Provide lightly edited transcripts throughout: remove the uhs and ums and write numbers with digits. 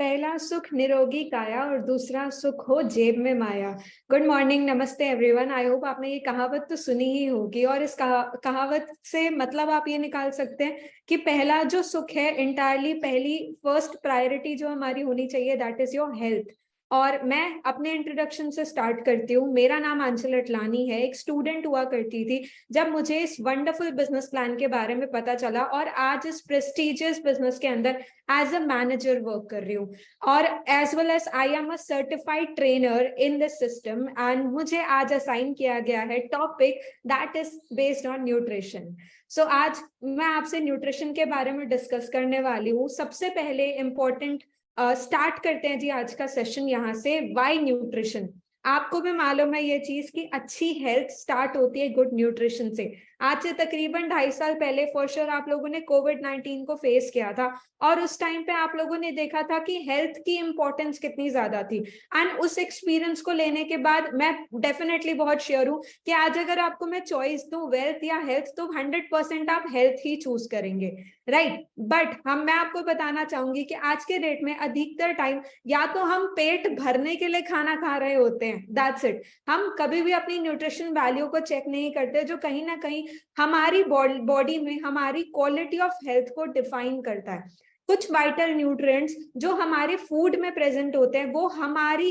पहला सुख निरोगी काया और दूसरा सुख हो जेब में माया। गुड मॉर्निंग, नमस्ते एवरीवन। आई होप आपने ये कहावत तो सुनी ही होगी और इस कहावत से मतलब आप ये निकाल सकते हैं कि पहला जो सुख है, इंटायरली पहली फर्स्ट प्रायोरिटी जो हमारी होनी चाहिए, दैट इज योर हेल्थ। और मैं अपने इंट्रोडक्शन से स्टार्ट करती हूँ। मेरा नाम आंचल अटलानी है, एक स्टूडेंट हुआ करती थी जब मुझे इस वंडरफुल बिजनेस प्लान के बारे में पता चला और आज इस प्रेस्टिजियस बिजनेस के अंदर एज अ मैनेजर वर्क कर रही हूँ। और as well as I am a certified trainer in this system and मुझे आज असाइन किया गया है topic that is based on nutrition. So आज मैं आपसे न्यूट्रिशन के बारे में डिस्कस करने वाली हूँ। सबसे पहले इम्पोर्टेंट स्टार्ट करते हैं जी आज का सेशन यहाँ से। Why nutrition? आपको भी मालूम है ये चीज कि अच्छी हेल्थ स्टार्ट होती है गुड न्यूट्रिशन से। आज से तकरीबन 2.5 साल पहले फॉर श्योर आप लोगों ने कोविड-19 को फेस किया था और उस टाइम पे आप लोगों ने देखा था कि हेल्थ की इंपॉर्टेंस कितनी ज्यादा थी। एंड उस एक्सपीरियंस को लेने के बाद मैं डेफिनेटली बहुत श्योर हूँ कि आज अगर आपको मैं चॉइस दूं वेल्थ या हेल्थ, तो 100% आप हेल्थ ही चूज करेंगे, राइट? बट मैं आपको बताना चाहूंगी कि आज के डेट में अधिकतर टाइम या तो हम पेट भरने के लिए खाना खा रहे होते हैं, दैट्स इट। हम कभी भी अपनी न्यूट्रिशन वैल्यू को चेक नहीं करते, जो कहीं ना कहीं हमारी बॉडी में हमारी क्वालिटी ऑफ हेल्थ को डिफाइन करता है। कुछ वाइटल न्यूट्रिएंट्स जो हमारे फूड में प्रेजेंट होते हैं वो हमारी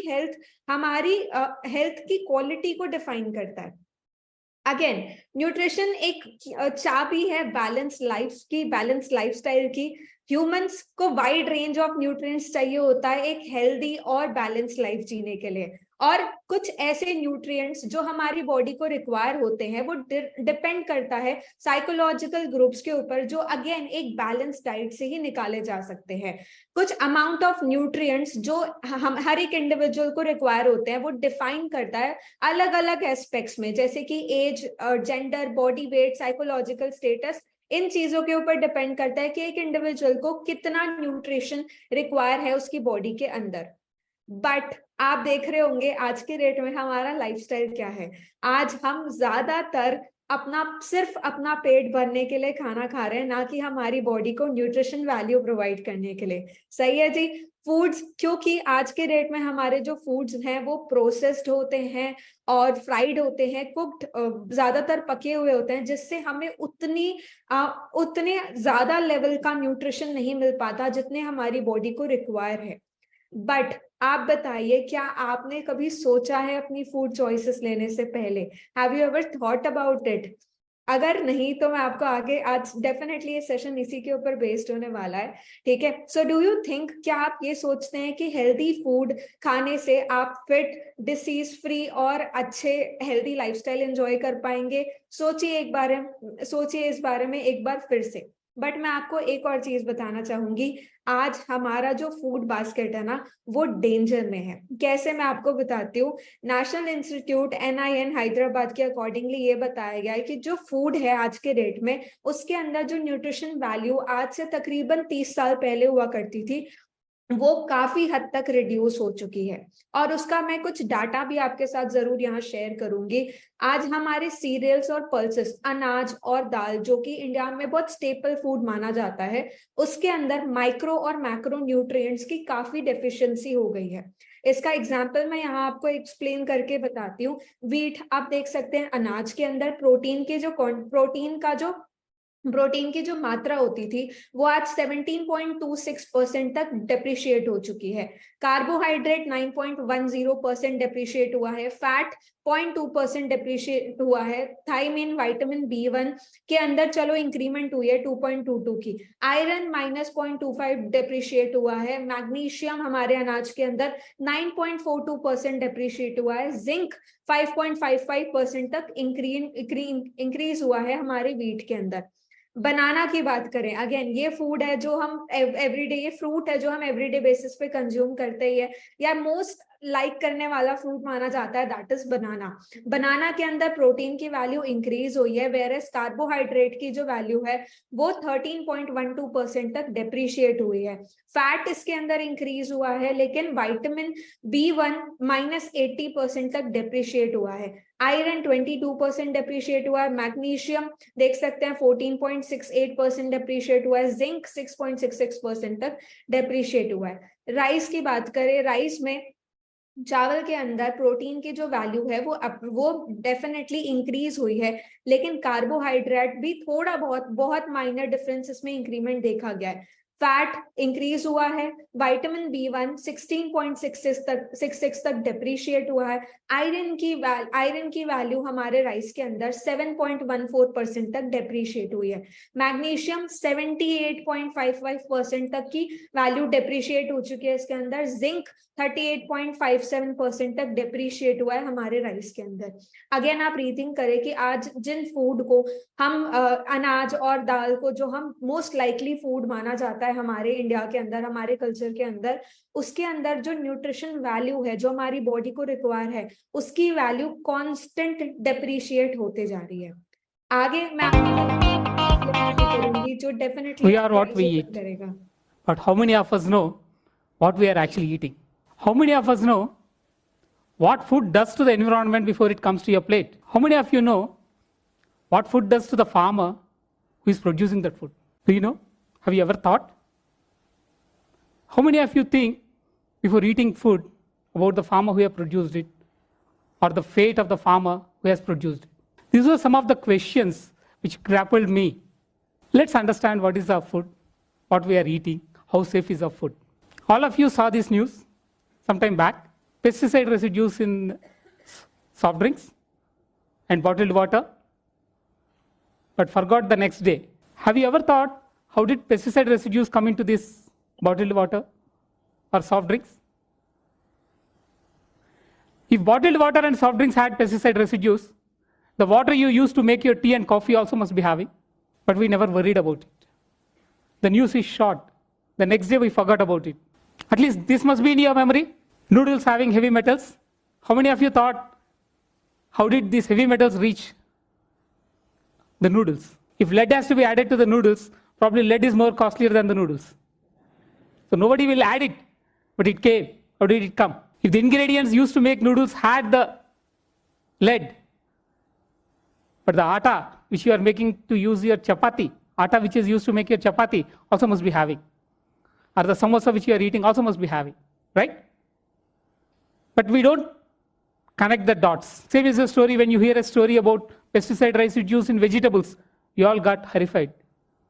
हेल्थ की क्वालिटी को डिफाइन करता है। अगेन, न्यूट्रिशन एक चाबी है बैलेंस लाइफ की, बैलेंस लाइफस्टाइल की। ह्यूमंस को वाइड रेंज ऑफ न्यूट्रिएंट्स चाहिए होता है एक हेल्दी और बैलेंस लाइफ जीने के लिए। और कुछ ऐसे न्यूट्रिएंट्स जो हमारी बॉडी को रिक्वायर होते हैं वो डिपेंड करता है साइकोलॉजिकल ग्रुप्स के ऊपर, जो अगेन एक बैलेंस डाइट से ही निकाले जा सकते हैं। कुछ अमाउंट ऑफ न्यूट्रिएंट्स जो हम हर एक इंडिविजुअल को रिक्वायर होते हैं वो डिफाइन करता है अलग अलग एस्पेक्ट्स में, जैसे कि age, gender, body weight, psychological status. इन चीजों के ऊपर डिपेंड करता है कि एक इंडिविजुअल को कितना न्यूट्रिशन रिक्वायर है उसकी बॉडी के अंदर। बट आप देख रहे होंगे आज के डेट में हमारा लाइफस्टाइल क्या है। आज हम ज्यादातर सिर्फ अपना पेट भरने के लिए खाना खा रहे हैं, ना कि हमारी बॉडी को न्यूट्रिशन वैल्यू प्रोवाइड करने के लिए। सही है जी। फूड्स, क्योंकि आज के डेट में हमारे जो फूड्स हैं वो प्रोसेस्ड होते हैं और फ्राइड होते हैं, कुक्ड, ज्यादातर पके हुए होते हैं, जिससे हमें उतने ज्यादा लेवल का न्यूट्रिशन नहीं मिल पाता जितने हमारी बॉडी को रिक्वायर है। बट आप बताइए, क्या आपने कभी सोचा है अपनी फूड चॉइसेस लेने से पहले? Have you ever thought about it? अगर नहीं तो मैं आपको आगे आज डेफिनेटली ये सेशन इसी के ऊपर बेस्ड होने वाला है, ठीक है? सो डू यू थिंक, क्या आप ये सोचते हैं कि हेल्दी फूड खाने से आप फिट, डिसीज फ्री और अच्छे हेल्दी लाइफस्टाइल एंजॉय कर पाएंगे? सोचिए इस बारे में एक बार फिर से। बट मैं आपको एक और चीज बताना चाहूंगी। आज हमारा जो फूड बास्केट है ना, वो डेंजर में है। कैसे, मैं आपको बताती हूँ। नेशनल इंस्टीट्यूट NIN हैदराबाद के अकॉर्डिंगली ये बताया गया है कि जो फूड है आज के डेट में, उसके अंदर जो न्यूट्रिशन वैल्यू आज से तकरीबन 30 साल पहले हुआ करती थी, वो काफी हद तक रिड्यूस हो चुकी है। और उसका मैं कुछ डाटा भी आपके साथ जरूर यहाँ शेयर करूंगी। आज हमारे सीरियल्स और पल्सेस, अनाज और दाल, जो कि इंडिया में बहुत स्टेपल फूड माना जाता है, उसके अंदर माइक्रो और मैक्रो न्यूट्रिएंट्स की काफी डेफिशिएंसी हो गई है। इसका एग्जाम्पल मैं यहाँ आपको एक्सप्लेन करके बताती हूँ। वीट, आप देख सकते हैं, अनाज के अंदर प्रोटीन की जो मात्रा होती थी वो आज 17.26% तक डिप्रिशिएट हो चुकी है। कार्बोहाइड्रेट 9.10% डिप्रिशिएट हुआ है। फैट 0.2% डिप्रिशिएट हुआ है। थायमिन, विटामिन B1 के अंदर चलो इंक्रीमेंट हुई है 2.22 की। आयरन -0.25 डिप्रिशिएट हुआ है। मैग्नीशियम हमारे अनाज के अंदर 9.42% डिप्रिशिएट हुआ है। जिंक 5.55% तक इंक्रीज हुआ है हमारे वीट के अंदर। बनाना की बात करें, अगेन ये फूड है जो हम एवरीडे, ये फ्रूट है जो हम एवरीडे बेसिस पे कंज्यूम करते ही है, या मोस्ट लाइक करने वाला फ्रूट माना जाता है, दैट इज बनाना। बनाना के अंदर प्रोटीन की वैल्यू इंक्रीज हुई है, वेयर एज कार्बोहाइड्रेट की जो वैल्यू है वो 13.12% तक डिप्रिशिएट हुई है। फैट इसके अंदर इंक्रीज हुआ है, लेकिन विटामिन B1 -80% तक डिप्रिशिएट हुआ है। आयरन 22% डिप्रिशिएट हुआ है। मैग्नीशियम देख सकते हैं 14.68% डिप्रिशिएट हुआ है। जिंक 6.66% तक डिप्रिशिएट हुआ है। राइस की बात करें, राइस में चावल के अंदर प्रोटीन की जो वैल्यू है वो डेफिनेटली इंक्रीज हुई है, लेकिन कार्बोहाइड्रेट भी थोड़ा बहुत माइनर डिफरेंस इसमें इंक्रीमेंट देखा गया है। फैट इंक्रीज हुआ है। विटामिन B1 16.66 तक डिप्रिशिएट हुआ है। आयरन की वैल्यू हमारे राइस के अंदर 7.14% तक डिप्रिशिएट हुई है। मैग्नीशियम 78.55% तक की वैल्यू डिप्रिशिएट हो चुकी है इसके अंदर। जिंक 38.57% तक डिप्रिशिएट हुआ है हमारे राइस के अंदर। अगेन आप रीथिंक करें कि आज जिन फूड को हम अनाज और दाल को जो हम मोस्ट लाइकली फूड माना जाता है हमारे इंडिया के अंदर, हमारे कल्चर के अंदर, उसके अंदर जो न्यूट्रिशन वैल्यू है जो हमारी बॉडी को रिक्वायर है, उसकी वैल्यू कांस्टेंट डिप्रिशिएट होते जा रही है। आगे मैं करूंगी जो definitely We are what we eat. करेगा। But how many of us know what we are actually eating? How many of us know what food does to the environment before it comes to your plate? How many of you know what food does to the farmer who is producing that food? Do you know? Have you ever thought? How many of you think before eating food about the farmer who has produced it or the fate of the farmer who has produced it? These were some of the questions which grappled me. Let's understand what is our food, what we are eating, how safe is our food. All of you saw this news sometime back. Pesticide residues in soft drinks and bottled water, but forgot the next day. Have you ever thought, how did pesticide residues come into this bottled water or soft drinks? If bottled water and soft drinks had pesticide residues, the water you use to make your tea and coffee also must be having, but we never worried about it. The news is short. The next day we forgot about it. At least this must be in your memory. Noodles having heavy metals. How many of you thought, how did these heavy metals reach the noodles? If lead has to be added to the noodles, probably lead is more costlier than the noodles. So nobody will add it, but it came. How did it come? If the ingredients used to make noodles had the lead, but the atta which you are making to use your chapati, atta which is used to make your chapati also must be having. Or the samosa which you are eating also must be having, right? But we don't connect the dots. Same is the story when you hear a story about pesticide residues in vegetables. You all got horrified.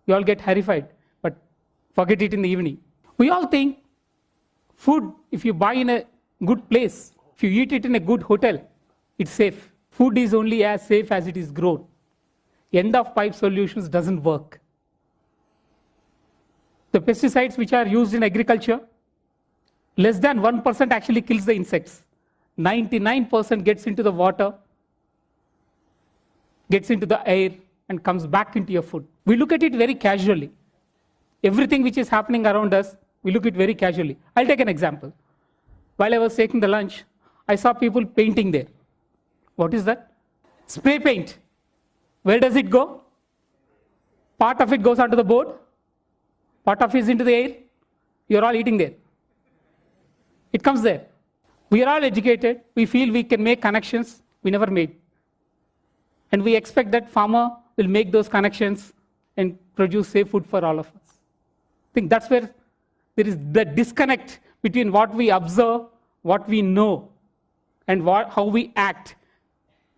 You all get horrified, but forget it in the evening. We all think food, if you buy in a good place, if you eat it in a good hotel, it's safe. Food is only as safe as it is grown. End of pipe solutions doesn't work. The pesticides which are used in agriculture, less than 1% actually kills the insects. 99% gets into the water, gets into the air, and comes back into your food. We look at it very casually. Everything which is happening around us, we look at it very casually. I'll take an example. While I was taking the lunch, I saw people painting there. What is that? Spray paint. Where does it go? Part of it goes onto the board, part of it is into the air. You're all eating there. It comes there. We are all educated. We feel we can make connections we never made. And we expect that farmer will make those connections and produce safe food for all of us. I think that's where there is the disconnect between what we observe, what we know, and how we act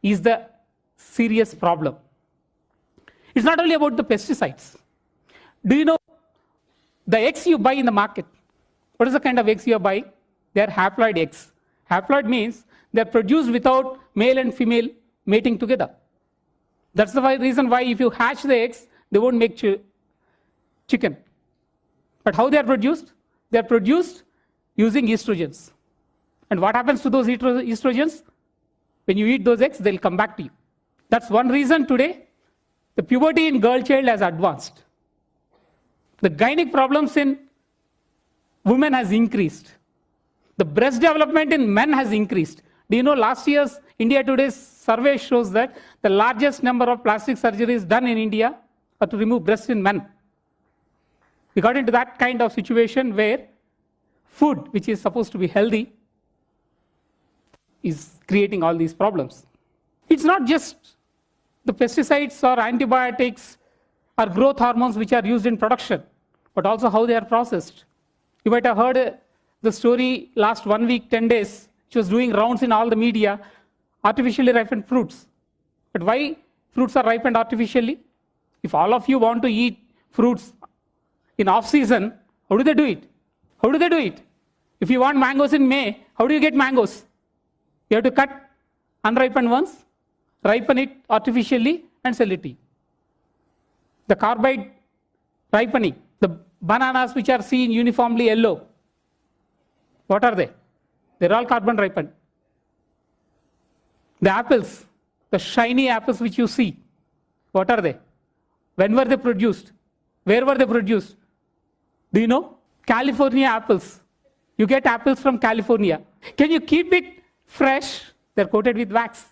is the serious problem. It's not only about the pesticides. Do you know the eggs you buy in the market? What is the kind of eggs you are buying? They are haploid eggs. Haploid means they are produced without male and female mating together. That's the reason why if you hatch the eggs, they won't make chicken. But how they are produced? They are produced using estrogens. And what happens to those estrogens? When you eat those eggs, they'll come back to you. That's one reason today the puberty in girl child has advanced. The gynec problems in women has increased. The breast development in men has increased. Do you know last year's India Today's survey shows that the largest number of plastic surgeries done in India are to remove breasts in men. We got into that kind of situation where food, which is supposed to be healthy, is creating all these problems. It's not just the pesticides or antibiotics or growth hormones which are used in production, but also how they are processed. You might have heard the story last 1 week, 10 days, which was doing rounds in all the media, artificially ripened fruits. But why fruits are ripened artificially? If all of you want to eat fruits in off-season, how do they do it? How do they do it? If you want mangoes in May, how do you get mangoes? You have to cut unripened ones, ripen it artificially, and sell it to you. The carbide ripening, the bananas which are seen uniformly yellow, what are they? They're all carbon ripened. The apples, the shiny apples which you see, what are they? When were they produced? Where were they produced? Do you know? California apples. You get apples from California. Can you keep it fresh? They're coated with wax.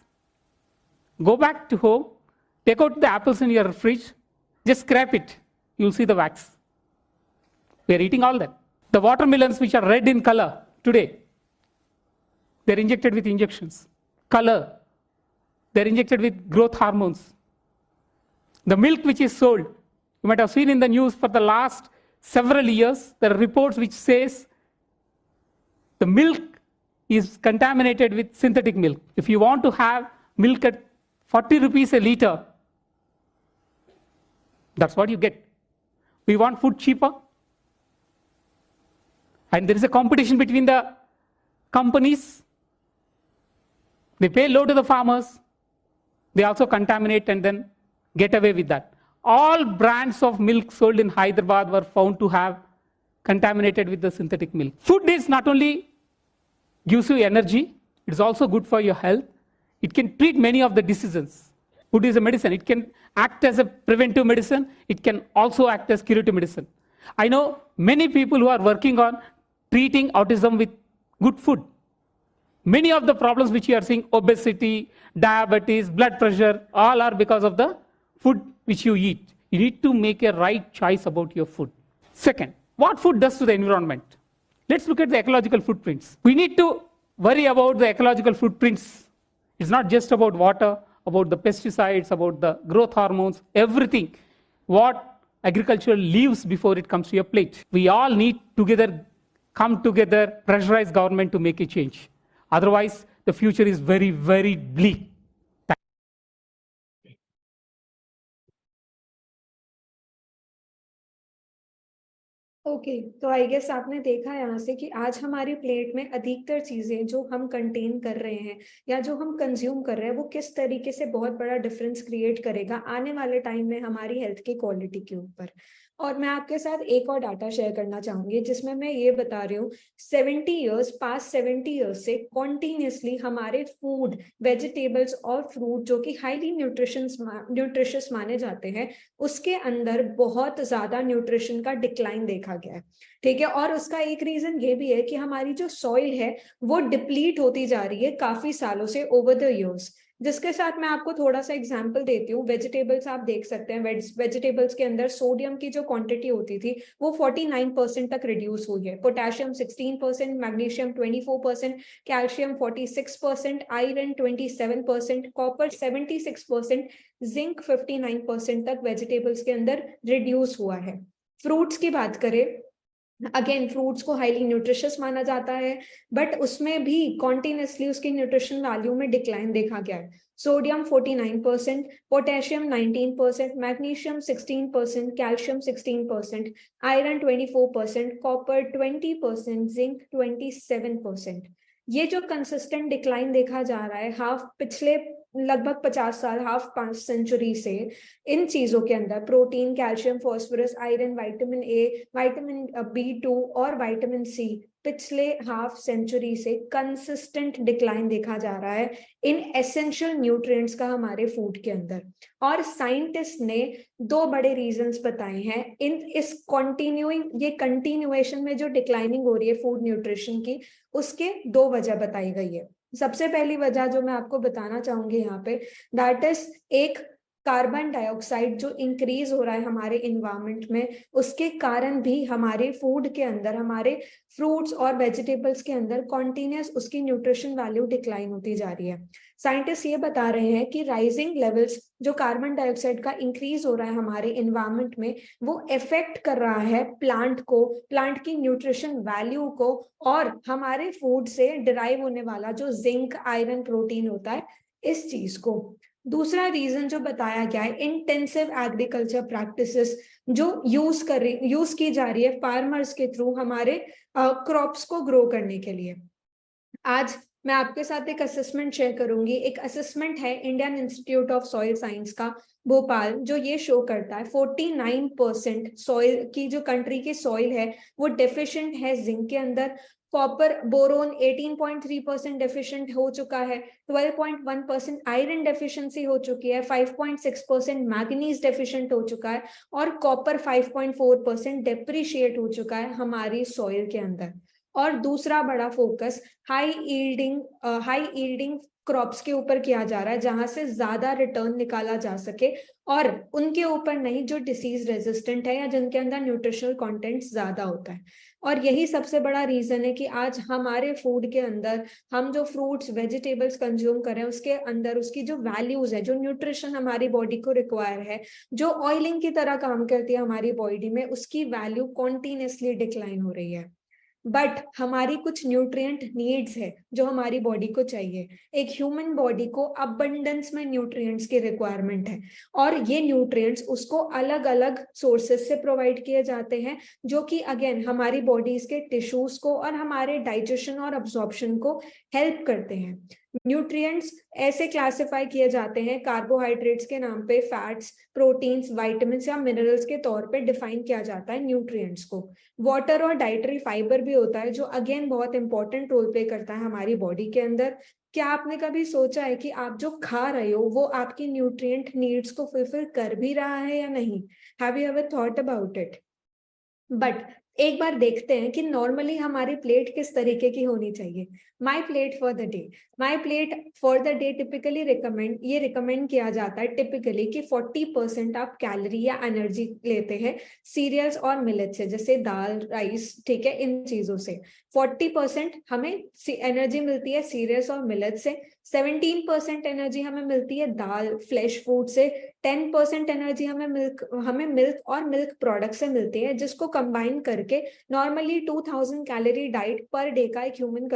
Go back to home, take out the apples in your fridge, just scrape it. You'll see the wax. We're eating all that. The watermelons which are red in color today, they're injected with injections. Color, they're injected with growth hormones. The milk which is sold, you might have seen in the news for the last several years, there are reports which says the milk is contaminated with synthetic milk. If you want to have milk at 40 rupees a liter, that's what you get. We want food cheaper. And there is a competition between the companies. They pay low to the farmers. They also contaminate and then get away with that. All brands of milk sold in Hyderabad were found to have contaminated with the synthetic milk. Food is not only gives you energy, it is also good for your health. It can treat many of the diseases. Food is a medicine. It can act as a preventive medicine. It can also act as curative medicine. I know many people who are working on treating autism with good food. Many of the problems which you are seeing, obesity, diabetes, blood pressure, all are because of the food which you eat. You need to make a right choice about your food. Second, what food does to the environment? Let's look at the ecological footprints. We need to worry about the ecological footprints. It's not just about water, about the pesticides, about the growth hormones, everything. What agriculture leaves before it comes to your plate. We all need together, come together, pressurize government to make a change. Otherwise, the future is very, very bleak. Okay तो I guess आपने देखा यहाँ से कि आज हमारी plate में अधिकतर चीजें जो हम कंटेन कर रहे हैं या जो हम कंज्यूम कर रहे हैं वो किस तरीके से बहुत बड़ा डिफरेंस क्रिएट करेगा आने वाले टाइम में हमारी हेल्थ की क्वालिटी के ऊपर। और मैं आपके साथ एक और डाटा शेयर करना चाहूंगी जिसमें मैं ये बता रही हूँ 70 इयर्स से कॉन्टिन्यूसली हमारे फूड, वेजिटेबल्स और फ्रूट जो कि हाईली न्यूट्रिशियस माने जाते हैं उसके अंदर बहुत ज्यादा न्यूट्रिशन का डिक्लाइन देखा गया है। ठीक है, और उसका एक रीजन ये भी है कि हमारी जो सॉइल है वो डिप्लीट होती जा रही है काफी सालों से ओवर द इयर्स। जिसके साथ मैं आपको थोड़ा सा एग्जांपल देती हूँ। वेजिटेबल्स आप देख सकते हैं, वेजिटेबल्स के अंदर सोडियम की जो क्वांटिटी होती थी वो 49% तक रिड्यूस हुई है। Potassium 16%, magnesium 24%, calcium 46%, iron 27%, copper 76%, zinc 59% तक वेजिटेबल्स के अंदर रिड्यूस हुआ है। फ्रूट्स की बात करें, अगेन फ्रूट्स को हाईली न्यूट्रिशियस माना जाता है बट उसमें भी कॉन्टिन्यूसली उसकी न्यूट्रिशन वैल्यू में डिक्लाइन देखा गया है। Sodium 49%, potassium 19%, magnesium 16%, calcium 16%, iron 24%, copper 20%, zinc 27%। ये जो कंसिस्टेंट डिक्लाइन देखा जा रहा है पिछले लगभग 50 साल, हाफ 5 सेंचुरी से इन चीजों के अंदर protein, calcium, phosphorus, iron, vitamin A, vitamin B2 और विटामिन C पिछले हाफ सेंचुरी से कंसिस्टेंट डिक्लाइन देखा जा रहा है इन एसेंशियल न्यूट्रिएंट्स का हमारे फूड के अंदर। और साइंटिस्ट ने दो बड़े रीजंस बताए हैं इस ये कंटिन्यूएशन में जो डिक्लाइनिंग हो रही है फूड न्यूट्रिशन की, उसके दो वजह बताई गई है। सबसे पहली वजह जो मैं आपको बताना चाहूंगी यहाँ पे, दैट इज एक कार्बन डाइऑक्साइड जो इंक्रीज हो रहा है हमारे इन्वायरमेंट में, उसके कारण भी हमारे फूड के अंदर, हमारे फ्रूट्स और वेजिटेबल्स के अंदर कॉन्टिन्यूस उसकी न्यूट्रिशन वैल्यू डिक्लाइन होती जा रही है। साइंटिस्ट ये बता रहे हैं कि राइजिंग लेवल्स जो कार्बन डाइऑक्साइड का इंक्रीज हो रहा है हमारे इन्वायरमेंट में, वो इफेक्ट कर रहा है प्लांट को, प्लांट की न्यूट्रिशन वैल्यू को, और हमारे फूड से डिराइव होने वाला जो जिंक, आयरन, प्रोटीन होता है, इस चीज को। दूसरा रीजन जो बताया गया है, इंटेंसिव एग्रीकल्चर प्रैक्टिसेस जो यूज की जा रही है फार्मर्स के थ्रू हमारे क्रॉप्स को ग्रो करने के लिए। आज मैं आपके साथ एक असेसमेंट शेयर करूंगी। एक असेसमेंट है Indian institute of soil science का भोपाल, जो ये शो करता है 49% सॉइल की, जो कंट्री की सॉइल है वो डेफिशिएंट है जिंक के अंदर। कॉपर बोरोन 18.3% डेफिशिएंट हो चुका है, 12.1% आयरन डेफिशिएंसी हो चुकी है, 5.6% मैग्नीज डेफिशिएंट हो चुका है, और कॉपर 5.4% डेप्रिशिएट हो चुका है हमारी सॉइल के अंदर। और दूसरा बड़ा फोकस हाई ईल्डिंग क्रॉप्स के ऊपर किया जा रहा है, जहां से ज्यादा रिटर्न निकाला जा सके, और उनके ऊपर नहीं जो डिसीज रेजिस्टेंट है या जिनके अंदर न्यूट्रिशनल कंटेंट ज्यादा होता है। और यही सबसे बड़ा रीजन है कि आज हमारे फूड के अंदर हम जो फ्रूट्स वेजिटेबल्स कंज्यूम कर रहे हैं, उसके अंदर उसकी जो वैल्यूज है, जो न्यूट्रिशन हमारी बॉडी को रिक्वायर है, जो ऑयलिंग की तरह काम करती है हमारी बॉडी में, उसकी वैल्यू कॉन्टिन्यूसली डिक्लाइन हो रही है। बट हमारी कुछ न्यूट्रिएंट नीड्स है जो हमारी बॉडी को चाहिए। एक ह्यूमन बॉडी को अबंडेंस में न्यूट्रिएंट्स की रिक्वायरमेंट है, और ये न्यूट्रिएंट्स उसको अलग अलग सोर्सेस से प्रोवाइड किए जाते हैं, जो कि अगेन हमारी बॉडीज के टिश्यूज को और हमारे डाइजेशन और अब्जॉर्प्शन को हेल्प करते हैं। न्यूट्रिएंट्स ऐसे क्लासिफाई किए जाते हैं कार्बोहाइड्रेट्स के नाम पे, फैट्स, प्रोटीन्स, विटामिन्स या मिनरल्स के तौर पे डिफाइन किया जाता है न्यूट्रिएंट्स को। वाटर और डाइटरी फाइबर भी होता है, जो अगेन बहुत इंपॉर्टेंट रोल प्ले करता है हमारी बॉडी के अंदर। क्या आपने कभी सोचा है कि आप जो खा रहे हो वो आपकी न्यूट्रिएंट नीड्स को फुलफिल कर भी रहा है या नहीं? Have you ever thought about it? But एक बार देखते हैं कि नॉर्मली हमारी प्लेट किस तरीके की होनी चाहिए। My plate for the day, my plate for the day typically recommend किया जाता है टिपिकली कि 40% आप कैलोरी या एनर्जी लेते हैं सीरियल्स और मिलेट से, जैसे दाल, राइस, ठीक है, इन चीजों से। 40% हमें एनर्जी मिलती है सीरियल्स और मिलेट से, 17% एनर्जी हमें मिलती है दाल, फ्लैश फूड से, 10% एनर्जी हमें मिल्क और मिल्क प्रोडक्ट से मिलती है, जिसको कंबाइन करके normally 2000 calorie diet per day का एक ह्यूमन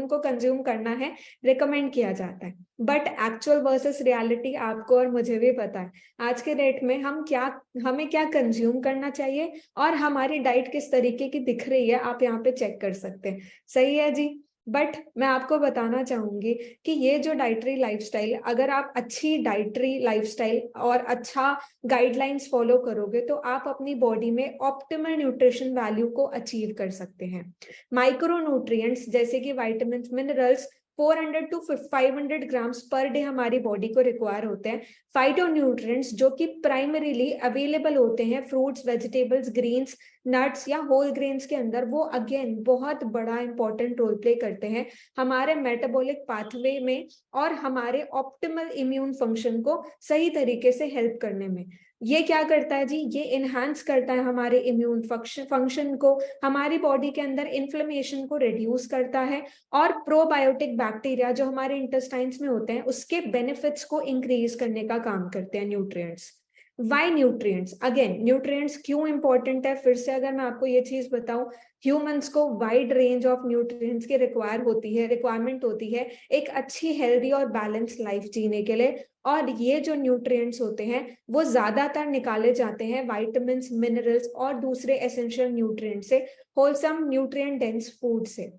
को कंज्यूम करना है, रिकमेंड किया जाता है। बट एक्चुअल वर्सेस रियलिटी आपको और मुझे भी पता है आज के डेट में हमें क्या कंज्यूम करना चाहिए और हमारी डाइट किस तरीके की दिख रही है, आप यहाँ पे चेक कर सकते हैं। सही है जी। बट मैं आपको बताना चाहूंगी कि ये जो डाइटरी लाइफस्टाइल, अगर आप अच्छी डाइटरी लाइफस्टाइल और अच्छा गाइडलाइंस फॉलो करोगे तो आप अपनी बॉडी में ऑप्टिमल न्यूट्रिशन वैल्यू को अचीव कर सकते हैं। माइक्रो न्यूट्रिएंट्स जैसे कि vitamins, minerals 400 to 500 grams per day हमारी बॉडी को रिक्वायर होते हैं। फाइटोन्यूट्रिएंट्स जो कि प्राइमरीली अवेलेबल होते हैं फ्रूट्स, वेजिटेबल्स, ग्रीन्स, नट्स या होल ग्रेन्स के अंदर, वो अगेन बहुत बड़ा इंपॉर्टेंट रोल प्ले करते हैं हमारे मेटाबॉलिक पाथवे में और हमारे ऑप्टिमल इम्यून फंक्शन को सही तरीके से हेल्प करने में। ये क्या करता है जी? ये इनहांस करता है हमारे इम्यून फंक्शन को, हमारी बॉडी के अंदर इन्फ्लेमेशन को रिड्यूस करता है, और प्रोबायोटिक बैक्टीरिया जो हमारे इंटेस्टाइन्स में होते हैं उसके बेनिफिट्स को इंक्रीज करने का काम करते हैं nutrients. Why nutrients? Again nutrients क्यों इंपॉर्टेंट है? फिर से अगर मैं आपको ये चीज बताऊं, ह्यूमंस को वाइड रेंज ऑफ न्यूट्रिएंट्स की रिक्वायरमेंट होती है एक अच्छी, हेल्दी और बैलेंस लाइफ जीने के लिए। और ये जो न्यूट्रिएंट्स होते हैं वो ज्यादातर निकाले जाते हैं विटामिन्स, मिनरल्स और दूसरे एसेंशियल न्यूट्रिएंट से, होलसम न्यूट्रिएंट डेंस फूड से।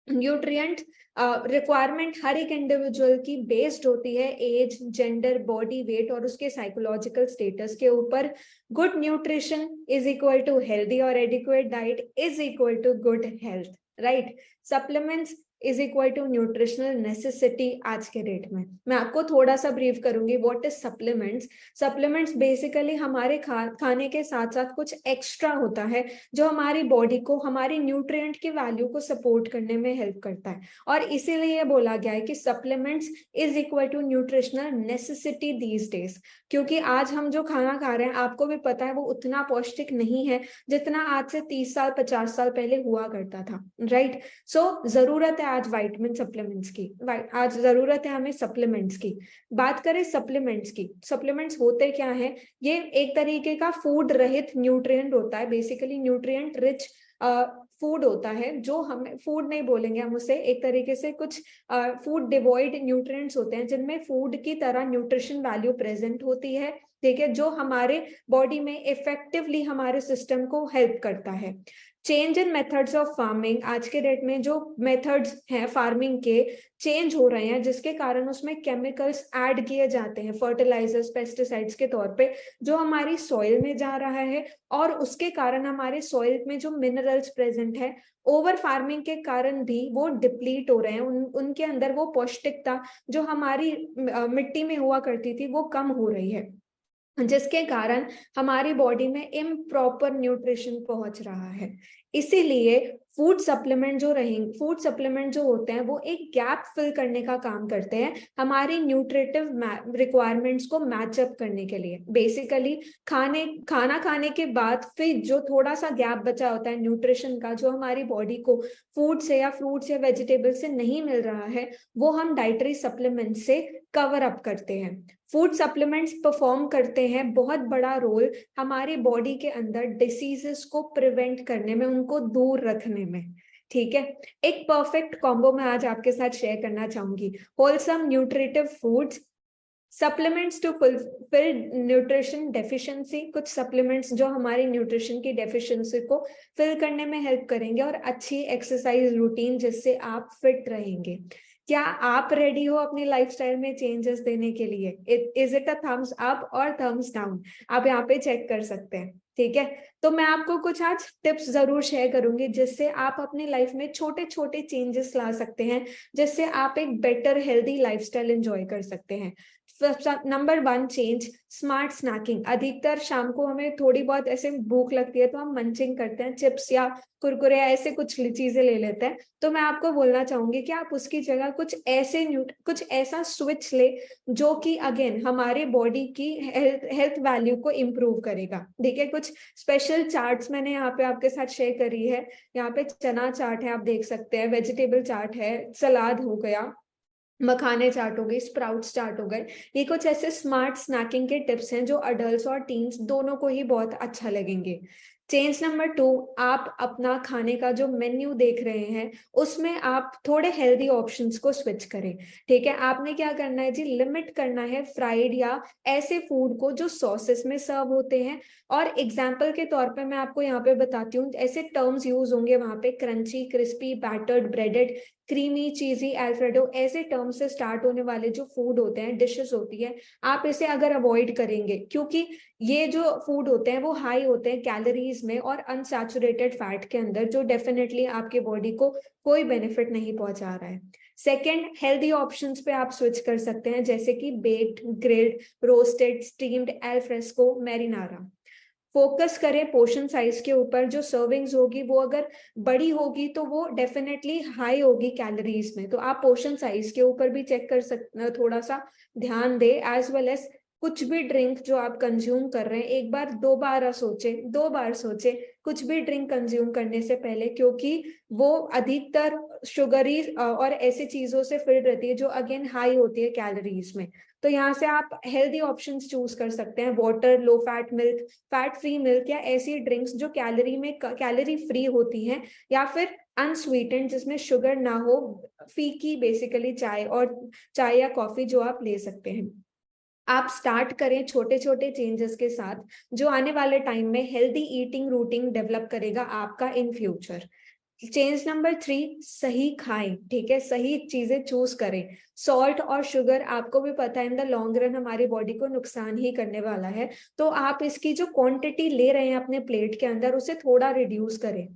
न्यूट्रिएंट रिक्वायरमेंट हर एक इंडिविजुअल की बेस्ड होती है एज, जेंडर, बॉडी वेट और उसके साइकोलॉजिकल स्टेटस के ऊपर। Good nutrition is equal to healthy और adequate diet is equal to good health, right. Supplements is equal to nutritional necessity आज के डेट में। मैं आपको थोड़ा सा ब्रीफ करूंगी what is supplements. Supplements basically हमारे खाने के साथ साथ कुछ एक्स्ट्रा होता है जो हमारी बॉडी को, हमारी न्यूट्रिएंट की वैल्यू को सपोर्ट करने में हेल्प करता है, और इसीलिए बोला गया है कि supplements is equal to nutritional necessity these days. क्योंकि आज हम जो खाना खा रहे हैं, आपको भी पता है, वो उतना पौष्टिक नहीं है जितना आज से 30 साल 50 साल पहले हुआ करता था, राइट। सो जरूरत है आज विटामिन सप्लीमेंट्स की, आज जरूरत है हमें सप्लीमेंट्स की। बात करें सप्लीमेंट्स की, सप्लीमेंट्स होते क्या है? ये एक तरीके का फूड रहित न्यूट्रिएंट होता है, बेसिकली न्यूट्रिएंट रिच फूड होता है, जो हमें फूड नहीं बोलेंगे हम उसे, एक तरीके से कुछ फूड डिवॉइड न्यूट्रिएंट्स होते हैं जिनमें फूड की तरह न्यूट्रिशन वैल्यू प्रेजेंट होती है, ठीक है, जो हमारे बॉडी में इफेक्टिवली हमारे सिस्टम को हेल्प करता है। Change in methods of farming, आज के डेट में जो मेथड्स हैं फार्मिंग के चेंज हो रहे हैं, जिसके कारण उसमें केमिकल्स ऐड किए जाते हैं, फर्टिलाइजर्स, पेस्टिसाइड्स के तौर पे, जो हमारी सॉइल में जा रहा है, और उसके कारण हमारे सॉइल में जो मिनरल्स प्रेजेंट है, ओवर फार्मिंग के कारण भी वो डिप्लीट हो रहे हैं, उनके अंदर वो पौष्टिकता जो हमारी मिट्टी में हुआ करती थी वो कम हो रही है, जिसके कारण हमारी बॉडी में इम्प्रॉपर न्यूट्रिशन पहुंच रहा है। इसीलिए फूड सप्लीमेंट जो होते हैं वो एक गैप फिल करने का काम करते हैं, हमारी न्यूट्रिटिव रिक्वायरमेंट्स को मैचअप करने के लिए। बेसिकली खाना खाने के बाद फिर जो थोड़ा सा गैप बचा होता है न्यूट्रिशन का, जो हमारी बॉडी को फूड से या फ्रूट या वेजिटेबल से नहीं मिल रहा है, वो हम डाइटरी सप्लीमेंट से कवर अप करते हैं। फूड सप्लीमेंट्स परफॉर्म करते हैं बहुत बड़ा रोल हमारी बॉडी के अंदर डिसीजेस को प्रिवेंट करने में, उनको दूर रखने में, ठीक है। एक परफेक्ट कॉम्बो मैं आज आपके साथ शेयर करना चाहूंगी। Wholesome nutritive foods, supplements to fulfil nutrition deficiency, कुछ सप्लीमेंट्स जो हमारी न्यूट्रिशन की डेफिशिएंसी को फिल करने में हेल्प करेंगे, और अच्छी एक्सरसाइज रूटीन जिससे आप फिट रहेंगे। क्या आप रेडी हो अपनी लाइफस्टाइल में चेंजेस देने के लिए? Is it a thumbs up और थम्स डाउन? आप यहाँ पे चेक कर सकते हैं, ठीक है। तो मैं आपको कुछ आज टिप्स जरूर शेयर करूंगी जिससे आप अपनी लाइफ में छोटे छोटे चेंजेस ला सकते हैं, जिससे आप एक बेटर हेल्दी लाइफस्टाइल एंजॉय कर सकते हैं। Number 1 change, smart snacking. अधिकतर शाम को हमें थोड़ी बहुत ऐसे भूख लगती है तो हम मंचिंग करते हैं, चिप्स या कुरकुरे ऐसे कुछ चीजें ले लेते हैं। तो मैं आपको बोलना चाहूंगी कि आप उसकी जगह कुछ ऐसा स्विच ले जो कि अगेन हमारे बॉडी की हेल्थ वैल्यू को इम्प्रूव करेगा। देखिए, कुछ स्पेशल चार्ट्स मैंने यहाँ पे आपके साथ शेयर करी है। यहाँ पे चना चाट है, आप देख सकते हैं, वेजिटेबल चाट है, सलाद हो गया, मखाने चाट हो गई, स्प्राउट्स चाट हो गए। ये कुछ ऐसे स्मार्ट स्नैकिंग के टिप्स हैं जो अडल्ट्स और टीन्स दोनों को ही बहुत अच्छा लगेंगे। चेंज नंबर 2, आप अपना खाने का जो मेन्यू देख रहे हैं उसमें आप थोड़े हेल्दी ऑप्शंस को स्विच करें, ठीक है। आपने क्या करना है जी, लिमिट करना है फ्राइड या ऐसे फूड को जो सॉसेस में सर्व होते हैं। और एग्जाम्पल के तौर पे मैं आपको यहाँ पे बताती हूँ, ऐसे टर्म्स यूज होंगे वहां पे, crunchy, crispy, battered, breaded, creamy, cheesy, alfredo, ऐसे टर्म से स्टार्ट होने वाले जो फूड होते हैं, डिशेस होती है, आप इसे अगर अवॉइड करेंगे, क्योंकि ये जो फूड होते हैं वो हाई होते हैं कैलोरीज में और अनसैचुरेटेड फैट के अंदर, जो डेफिनेटली आपके बॉडी को कोई बेनिफिट नहीं पहुंचा रहा है। सेकेंड, हेल्दी ऑप्शंस पे आप स्विच कर सकते हैं, जैसे कि baked, grilled, roasted, steamed, alfresco, marinara. Focus करें पोर्शन साइज के ऊपर, जो सर्विंग्स होगी वो अगर बड़ी होगी तो वो डेफिनेटली हाई होगी कैलोरीज में, तो आप पोर्शन साइज के ऊपर भी चेक कर सकते, थोड़ा सा ध्यान दे। एज वेल एज कुछ भी ड्रिंक जो आप कंज्यूम कर रहे हैं, एक बार दो बार सोचे कुछ भी ड्रिंक कंज्यूम करने से पहले, क्योंकि वो अधिकतर शुगरी और ऐसी चीजों से फिल्ड रहती है जो अगेन हाई होती है कैलोरीज में। तो यहाँ से आप हेल्दी ऑप्शंस चूज कर सकते हैं, water, low fat milk, fat free milk, या ऐसी ड्रिंक्स जो कैलोरी फ्री होती हैं, या फिर अनस्वीटेंड जिसमें शुगर ना हो, फीकी बेसिकली चाय या कॉफी जो आप ले सकते हैं। आप स्टार्ट करें छोटे छोटे चेंजेस के साथ, जो आने वाले टाइम में हेल्दी ईटिंग रूटीन डेवलप करेगा आपका इन फ्यूचर। चेंज नंबर 3, सही खाएं, ठीक है, सही चीजें चूज करें। सॉल्ट और शुगर आपको भी पता है इन द लॉन्ग रन हमारी बॉडी को नुकसान ही करने वाला है, तो आप इसकी जो क्वांटिटी ले रहे हैं अपने प्लेट के अंदर उसे थोड़ा रिड्यूस करें।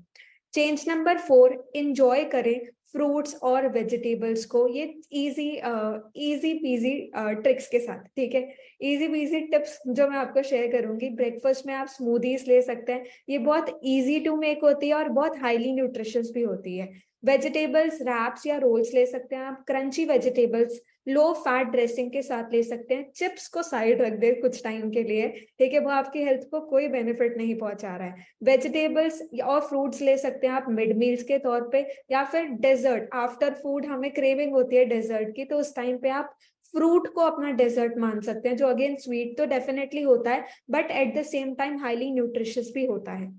चेंज नंबर 4, इंजॉय करें फ्रूट्स और वेजिटेबल्स को, ये इजी पीजी ट्रिक्स के साथ, ठीक है, इजी पीजी टिप्स जो मैं आपको शेयर करूंगी। ब्रेकफास्ट में आप स्मूदीज ले सकते हैं, ये बहुत इजी टू मेक होती है और बहुत हाईली न्यूट्रिशियस भी होती है। वेजिटेबल्स रैप्स या रोल्स ले सकते हैं आप, crunchy vegetables low fat dressing के साथ ले सकते हैं। चिप्स को साइड रख दे कुछ टाइम के लिए, ठीक है, वो आपकी हेल्थ को कोई बेनिफिट नहीं पहुंचा रहा है। वेजिटेबल्स और फ्रूट्स ले सकते हैं आप मिड मील्स के तौर पे, या फिर डेजर्ट आफ्टर फूड हमें क्रेविंग होती है डेजर्ट की, तो उस टाइम पे आप फ्रूट को अपना डेजर्ट मान सकते हैं, जो अगेन स्वीट तो डेफिनेटली होता है but at the same time highly nutritious भी होता है।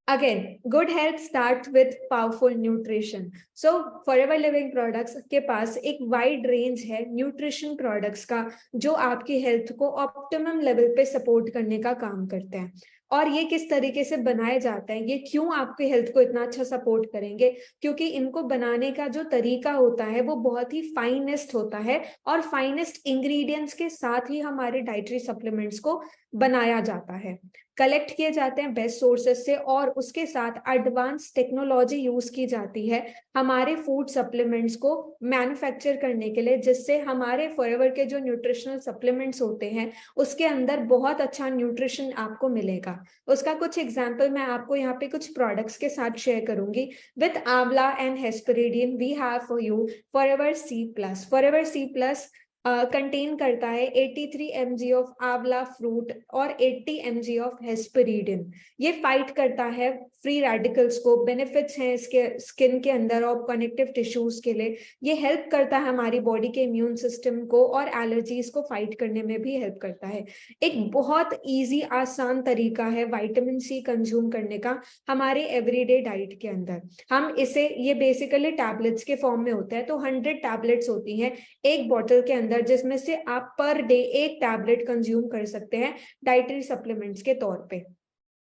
Again, good health starts with powerful nutrition. So, Forever Living Products के पास एक वाइड रेंज है न्यूट्रिशन प्रोडक्ट्स का, जो आपकी हेल्थ को ऑप्टिमम लेवल पे सपोर्ट करने का काम करते हैं। और ये किस तरीके से बनाए जाते हैं, ये क्यों आपकी हेल्थ को इतना अच्छा सपोर्ट करेंगे, क्योंकि इनको बनाने का जो तरीका होता है वो बहुत ही फाइनेस्ट होता है, और फाइनेस्ट इंग्रेडिएंट्स के साथ ही हमारे डाइटरी सप्लीमेंट्स को बनाया जाता है, कलेक्ट किए जाते हैं बेस्ट सोर्सेज से, और उसके साथ एडवांस टेक्नोलॉजी यूज की जाती है हमारे फूड सप्लीमेंट्स को मैन्युफैक्चर करने के लिए, जिससे हमारे फॉरएवर के जो न्यूट्रिशनल सप्लीमेंट्स होते हैं उसके अंदर बहुत अच्छा न्यूट्रिशन आपको मिलेगा। उसका कुछ एग्जांपल मैं आपको यहाँ पे कुछ प्रोडक्ट्स के साथ शेयर करूंगी। With amla and hesperidin we have for you Forever C plus. Forever C plus contain करता है 83 mg ऑफ आंवला फ्रूट और 80 mg ऑफ हेस्पेरिडिन। ये फाइट करता है फ्री रेडिकल्स को, बेनिफिट्स हैं इसके स्किन के अंदर और कनेक्टिव टिश्यूज के लिए। ये हेल्प करता है हमारी बॉडी के इम्यून सिस्टम को, और एलर्जीज को फाइट करने में भी हेल्प करता है। एक बहुत इजी आसान तरीका है विटामिन सी कंज्यूम करने का हमारे एवरीडे डाइट के अंदर। हम इसे, ये बेसिकली टैबलेट्स के फॉर्म में होता है, तो 100 टैबलेट्स होती हैं एक बॉटल के अंदर, जिसमें से आप पर डे एक टैबलेट कंज्यूम कर सकते हैं डाइटरी सप्लीमेंट्स के तौर पे।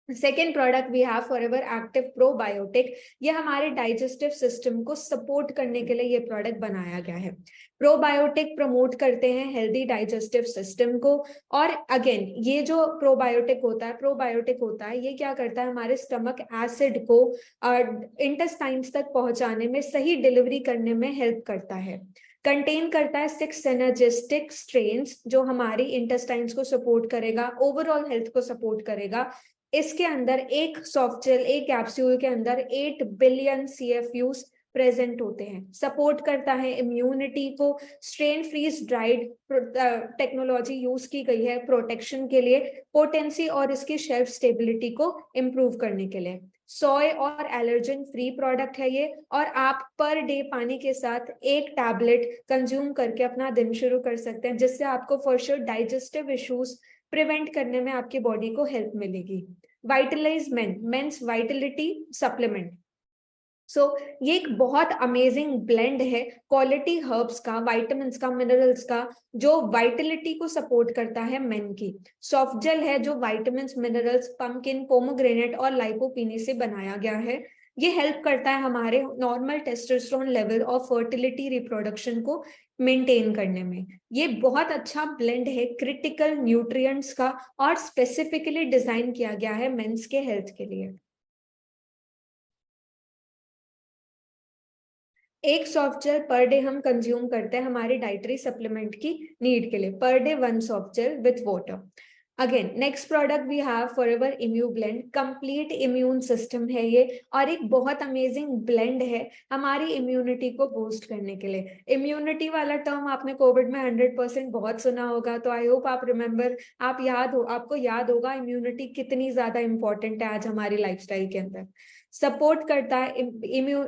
Second product we have Forever active probiotic. ये हमारे डाइजेस्टिव सिस्टम को सपोर्ट करने के लिए ये प्रोडक्ट बनाया गया है। प्रोबायोटिक प्रमोट करते हैं हेल्दी डाइजेस्टिव सिस्टम को, और अगेन ये जो प्रोबायोटिक होता है ये क्या करता है, हमारे स्टमक एसिड को इंटेस्टाइन्स तक पहुंचाने में, सही डिलीवरी करने में हेल्प करता है। कंटेन करता है 6 सिनर्जिस्टिक स्ट्रेन्स, जो हमारी इंटेस्टाइन्स को सपोर्ट करेगा, ओवरऑल हेल्थ को सपोर्ट करेगा। इसके अंदर एक सॉफ्ट जेल, एक कैप्सूल के अंदर 8 बिलियन CFUs प्रेजेंट होते हैं। सपोर्ट करता है इम्यूनिटी को, strain freeze dried technology use की गई है प्रोटेक्शन के लिए, पोटेंसी और इसकी शेल्फ स्टेबिलिटी को इम्प्रूव करने के लिए। सोय और एलर्जन फ्री प्रोडक्ट है ये, और आप पर डे पानी के साथ एक टैबलेट कंज्यूम करके अपना दिन शुरू कर सकते हैं, जिससे आपको for sure digestive issues prevent करने में आपकी बॉडी को हेल्प मिलेगी। वाइटलाइज मेंस वाइटलिटी सप्लीमेंट। सो ये एक बहुत अमेजिंग ब्लेंड है क्वालिटी हर्ब्स का, विटामिन्स का, मिनरल्स का, जो वाइटलिटी को सपोर्ट करता है मेन की। सॉफ्ट जेल है जो विटामिन्स, मिनरल्स, पंपकिन, पोमोग्रेनेट और लाइकोपीनी से बनाया गया है। ये हेल्प करता है हमारे नॉर्मल टेस्टोस्टेरोन लेवल और फर्टिलिटी रिप्रोडक्शन को मेंटेन करने में। ये बहुत अच्छा ब्लेंड है क्रिटिकल न्यूट्रिएंट्स का, और स्पेसिफिकली डिजाइन किया गया है मेंस के हेल्थ के लिए। एक सॉफ्ट जेल पर डे हम कंज्यूम करते हैं हमारी डाइटरी सप्लीमेंट की नीड के लिए, per day 1 soft gel with water. Again next product we have Forever ImmuBlend. Complete immune system है ये, और एक बहुत अमेजिंग ब्लेंड है हमारी इम्यूनिटी को बूस्ट करने के लिए। इम्यूनिटी वाला टर्म आपने कोविड में 100% बहुत सुना होगा, तो आई होप आप रिमेम्बर, आपको याद होगा इम्यूनिटी कितनी ज्यादा इंपॉर्टेंट है आज हमारी लाइफस्टाइल के अंदर। सपोर्ट करता है।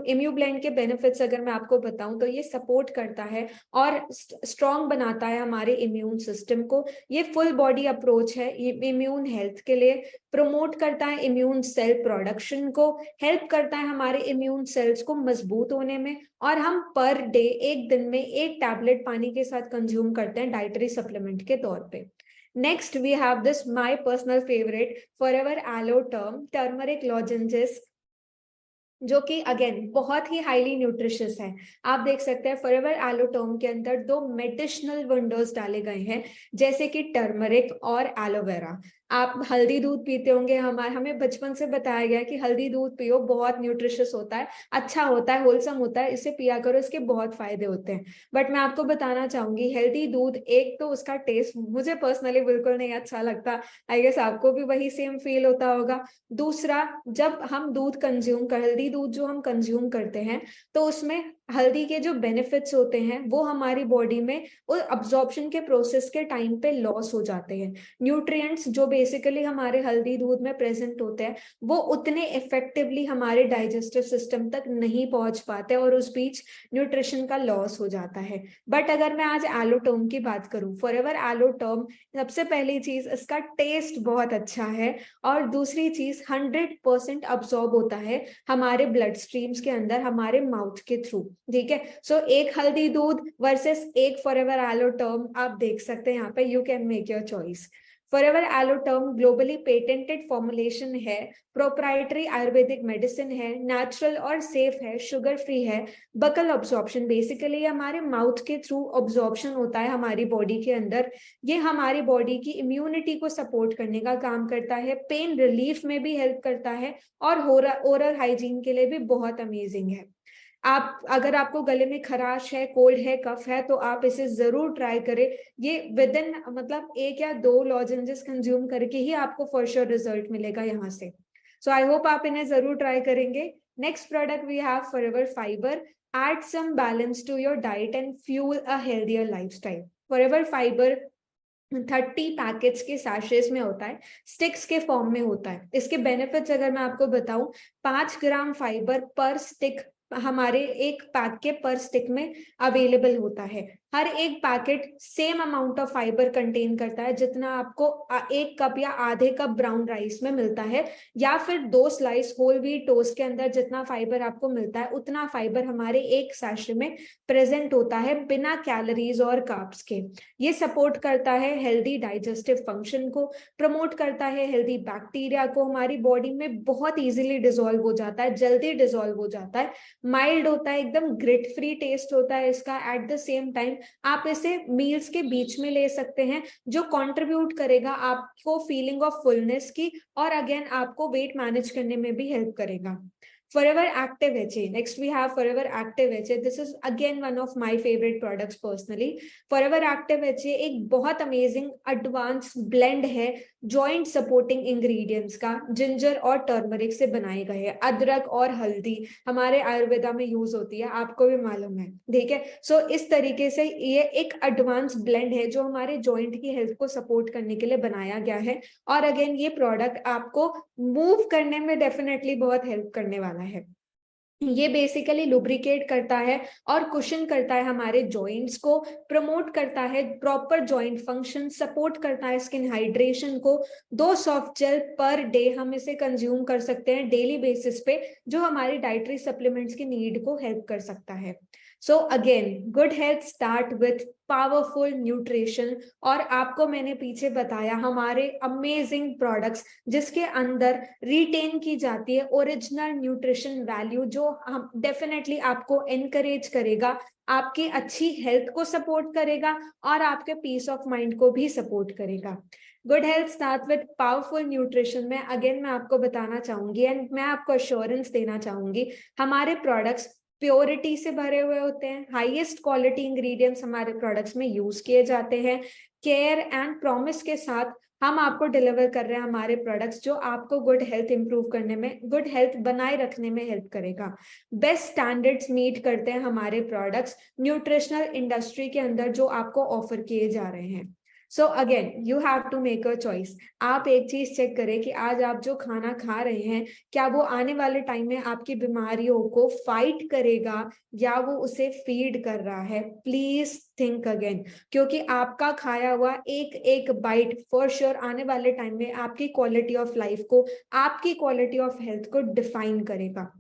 इम्यूब्लेंड के बेनिफिट्स अगर मैं आपको बताऊं तो ये सपोर्ट करता है और स्ट्रॉन्ग बनाता है हमारे इम्यून सिस्टम को। ये फुल बॉडी अप्रोच है इम्यून हेल्थ के लिए। प्रमोट करता है इम्यून सेल प्रोडक्शन को, हेल्प करता है हमारे इम्यून सेल्स को मजबूत होने में। और हम पर डे एक दिन में एक टैबलेट पानी के साथ कंज्यूम करते हैं डाइटरी सप्लीमेंट के तौर पे। Next we have this my personal favourite Forever aloe turmeric lozenges, जो कि अगेन बहुत ही हाईली न्यूट्रिशियस है। आप देख सकते हैं फॉरएवर एलोटर्म के अंदर 2 मेडिसिनल वंडर्स डाले गए हैं, जैसे कि टर्मरिक और एलोवेरा। आप हल्दी दूध पीते होंगे, हमें बचपन से बताया गया कि हल्दी दूध पियो, बहुत न्यूट्रिशियस होता है, अच्छा होता है, होलसम होता है, इसे पिया करो, इसके बहुत फायदे होते हैं। बट मैं आपको बताना चाहूंगी हेल्दी दूध, एक तो उसका टेस्ट मुझे पर्सनली बिल्कुल नहीं अच्छा लगता, आई गेस आपको भी वही सेम फील होता होगा। दूसरा, जब हम दूध कंज्यूम कर हेल्दी दूध जो हम कंज्यूम करते हैं, तो उसमें हल्दी के जो बेनिफिट्स होते हैं वो हमारी बॉडी में वो अब्जॉर्प्शन के प्रोसेस के टाइम पे लॉस हो जाते हैं। न्यूट्रिएंट्स जो बेसिकली हमारे हल्दी दूध में प्रेजेंट होते हैं वो उतने इफेक्टिवली हमारे डाइजेस्टिव सिस्टम तक नहीं पहुंच पाते और उस बीच न्यूट्रिशन का लॉस हो जाता है। बट अगर मैं आज एलोटर्म की बात करूं, फॉरएवर एलोटर्म, सबसे पहली चीज इसका टेस्ट बहुत अच्छा है, और दूसरी चीज 100% अब्सॉर्ब होता है हमारे ब्लड स्ट्रीम्स के अंदर हमारे माउथ के थ्रू। ठीक है, सो एक हल्दी दूध वर्सेस एक फॉरएवर एलोटर्म, आप देख सकते हैं यहाँ पे, you can make your choice. Forever Aloterm globally patented formulation है, प्रोप्राइटरी आयुर्वेदिक मेडिसिन है, नेचुरल और सेफ है, शुगर फ्री है। बकल ऑब्जॉर्प्शन, बेसिकली हमारे माउथ के थ्रू ऑब्जॉर्प्शन होता है हमारी बॉडी के अंदर। ये हमारी बॉडी की इम्यूनिटी को सपोर्ट करने का काम करता है, पेन रिलीफ में भी हेल्प करता है, और ओरल हाइजीन के लिए भी बहुत अमेजिंग है। आप अगर आपको गले में खराश है, कोल्ड है, कफ है, तो आप इसे जरूर ट्राई करें। ये विद इन मतलब 1 या 2 लॉजेंजेस कंज्यूम करके ही आपको फॉर श्योर रिजल्ट मिलेगा यहाँ से। सो आई होप आप इन्हें जरूर ट्राई करेंगे। Next product we have Forever fibre, add some balance to your diet and fuel a healthier lifestyle. Forever fibre 30 packets के सैशेस में होता है, स्टिक्स के फॉर्म में होता है। इसके बेनिफिट्स अगर मैं आपको बताऊं, 5 ग्राम फाइबर पर स्टिक हमारे एक पैक के पर स्टिक में अवेलेबल होता है। हर एक packet same amount of fibre contain करता है जितना आपको 1 कप या आधे कप ब्राउन राइस में मिलता है, या फिर 2 स्लाइस होल व्हीट टोस्ट के अंदर जितना फाइबर आपको मिलता है उतना फाइबर हमारे एक सैशे में प्रेजेंट होता है, बिना कैलोरीज और कार्ब्स के। ये सपोर्ट करता है हेल्दी डाइजेस्टिव फंक्शन को, प्रमोट करता है हेल्दी बैक्टीरिया को, हमारी बॉडी में बहुत इजीली डिसॉल्व हो जाता है, जल्दी डिसॉल्व हो जाता है, माइल्ड होता है, एकदम ग्रिट फ्री टेस्ट होता है इसका। एट द सेम टाइम आप इसे मील्स के बीच में ले सकते हैं, जो कंट्रीब्यूट करेगा आपको फीलिंग ऑफ फुलनेस की, और अगेन आपको वेट मैनेज करने में भी हेल्प करेगा। Forever Active HA. Next we have Forever Active HA. This is again one of my favorite products personally. Forever Active HA एक बहुत अमेजिंग एडवांस ब्लेंड है जॉइंट सपोर्टिंग इंग्रेडिएंट्स का, ginger और turmeric से बनाए गए हैं। अदरक और हल्दी हमारे आयुर्वेदा में यूज होती है, आपको भी मालूम है, ठीक है। सो इस तरीके से ये एक एडवांस ब्लेंड है जो हमारे जॉइंट की हेल्थ को सपोर्ट करने के लिए बनाया गया है। और अगेन ये प्रोडक्ट आपको मूव करने में डेफिनेटली बहुत हेल्प करने वाला है। ये बेसिकली लुब्रिकेट करता है और कुशन करता है हमारे जॉइंट्स को, प्रमोट करता है प्रॉपर जॉइंट फंक्शन, सपोर्ट करता है स्किन हाइड्रेशन को। 2 सॉफ्ट जेल पर डे हम इसे कंज्यूम कर सकते हैं डेली बेसिस पे, जो हमारी डाइटरी सप्लीमेंट्स की नीड को हेल्प कर सकता है। So again good health start with powerful nutrition. और आपको मैंने पीछे बताया हमारे अमेजिंग प्रोडक्ट्स जिसके अंदर रिटेन की जाती है ओरिजिनल न्यूट्रिशन वैल्यू, जो हम डेफिनेटली आपको एनकरेज करेगा, आपकी अच्छी हेल्थ को सपोर्ट करेगा और आपके पीस ऑफ माइंड को भी सपोर्ट करेगा। Good health start with powerful nutrition में अगेन मैं आपको बताना चाहूंगी एंड मैं आपको अश्योरेंस देना चाहूंगी, हमारे प्रोडक्ट्स प्योरिटी से भरे हुए होते हैं, हाईएस्ट क्वालिटी इंग्रेडिएंट्स हमारे प्रोडक्ट्स में यूज किए जाते हैं। केयर एंड प्रॉमिस के साथ हम आपको डिलीवर कर रहे हैं हमारे प्रोडक्ट्स, जो आपको गुड हेल्थ इंप्रूव करने में, गुड हेल्थ बनाए रखने में हेल्प करेगा। बेस्ट स्टैंडर्ड्स मीट करते हैं हमारे प्रोडक्ट्स न्यूट्रिशनल इंडस्ट्री के अंदर जो आपको ऑफर किए जा रहे हैं। So again you have to make a choice. आप एक चीज चेक करें कि आज आप जो खाना खा रहे हैं क्या वो आने वाले टाइम में आपकी बीमारियों को फाइट करेगा या वो उसे फीड कर रहा है। प्लीज थिंक अगेन, क्योंकि आपका खाया हुआ एक एक बाइट फॉर श्योर आने वाले टाइम में आपकी क्वालिटी ऑफ लाइफ को, आपकी क्वालिटी ऑफ हेल्थ को डिफाइन करेगा।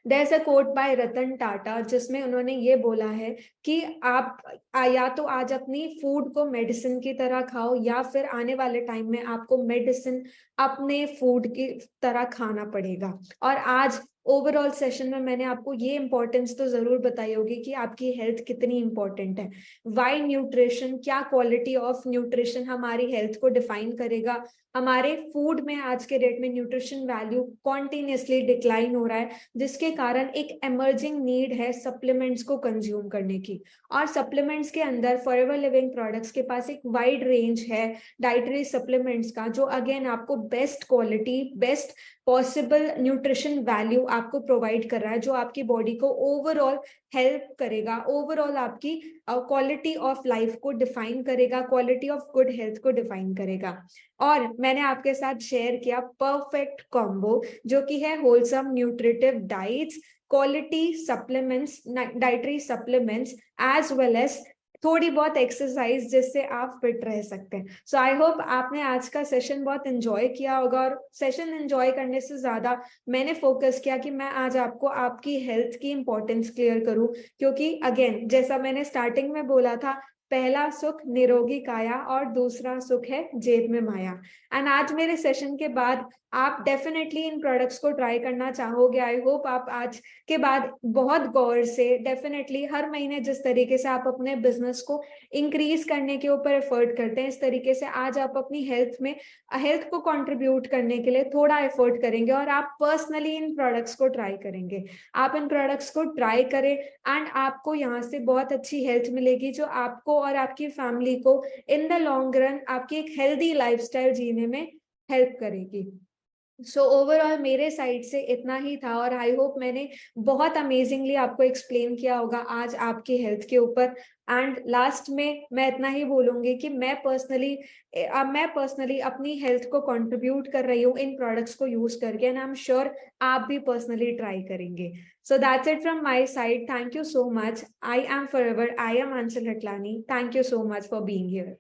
There's a quote by Ratan Tata जिसमें उन्होंने ये बोला है कि आप या तो आज अपनी फूड को मेडिसिन की तरह खाओ या फिर आने वाले टाइम में आपको मेडिसिन अपने फूड की तरह खाना पड़ेगा। और आज ओवरऑल सेशन में मैंने आपको ये इंपॉर्टेंस तो जरूर बताई होगी कि आपकी हेल्थ कितनी इंपॉर्टेंट है। वाई न्यूट्रिशन, क्या क्वालिटी ऑफ न्यूट्रिशन हमारी हेल्थ को डिफाइन करेगा। हमारे फूड में आज के डेट में न्यूट्रिशन वैल्यू कॉन्टिन्यूसली डिक्लाइन हो रहा है, जिसके कारण एक एमर्जिंग नीड है सप्लीमेंट्स को कंज्यूम करने की। और सप्लीमेंट्स के अंदर फॉरएवर लिविंग प्रोडक्ट्स के पास एक वाइड रेंज है डाइटरी सप्लीमेंट्स का, जो अगेन आपको best quality, best possible nutrition value आपको प्रोवाइड कर रहा है, जो आपकी बॉडी को ओवरऑल हेल्प करेगा, ओवरऑल आपकी क्वालिटी ऑफ लाइफ को डिफाइन करेगा, क्वालिटी ऑफ गुड हेल्थ को डिफाइन करेगा। और मैंने आपके साथ शेयर किया परफेक्ट कॉम्बो, जो कि है wholesome nutritive diets, quality supplements, dietary supplements as well as थोड़ी बहुत एक्सरसाइज जिससे आप फिट रह सकते हैं। सो आई होप आपने आज का सेशन बहुत एंजॉय किया होगा। और सेशन एंजॉय करने से ज्यादा मैंने फोकस किया कि मैं आज आपको आपकी हेल्थ की इंपॉर्टेंस क्लियर करूं, क्योंकि अगेन जैसा मैंने स्टार्टिंग में बोला था, पहला सुख निरोगी काया और दूसरा सुख है जेब में माया। एंड आज मेरे सेशन के बाद आप डेफिनेटली इन प्रोडक्ट्स को ट्राई करना चाहोगे। आई होप आप आज के बाद बहुत गौर से डेफिनेटली हर महीने जिस तरीके से आप अपने बिजनेस को इंक्रीज करने के ऊपर एफर्ट करते हैं, इस तरीके से आज आप अपनी हेल्थ को कंट्रीब्यूट करने के लिए थोड़ा एफर्ट करेंगे और आप पर्सनली इन प्रोडक्ट्स को ट्राई करेंगे। आप इन प्रोडक्ट्स को ट्राई करें एंड आपको यहाँ से बहुत अच्छी हेल्थ मिलेगी, जो आपको और आपकी फैमिली को इन द लॉन्ग रन आपकी एक हेल्दी लाइफस्टाइल जीने में हेल्प करेगी। सो ओवरऑल मेरे साइड से इतना ही था और आई होप मैंने बहुत अमेजिंगली आपको एक्सप्लेन किया होगा आज आपकी हेल्थ के ऊपर। एंड लास्ट में मैं इतना ही बोलूंगी कि मैं पर्सनली अपनी हेल्थ को कंट्रीब्यूट कर रही हूँ इन प्रोडक्ट्स को यूज करके, एंड आई एम श्योर आप भी पर्सनली ट्राई करेंगे। So that's it from my side. Thank you so much. I am Forever, I am Anchal Ratlani. Thank you so much for being here.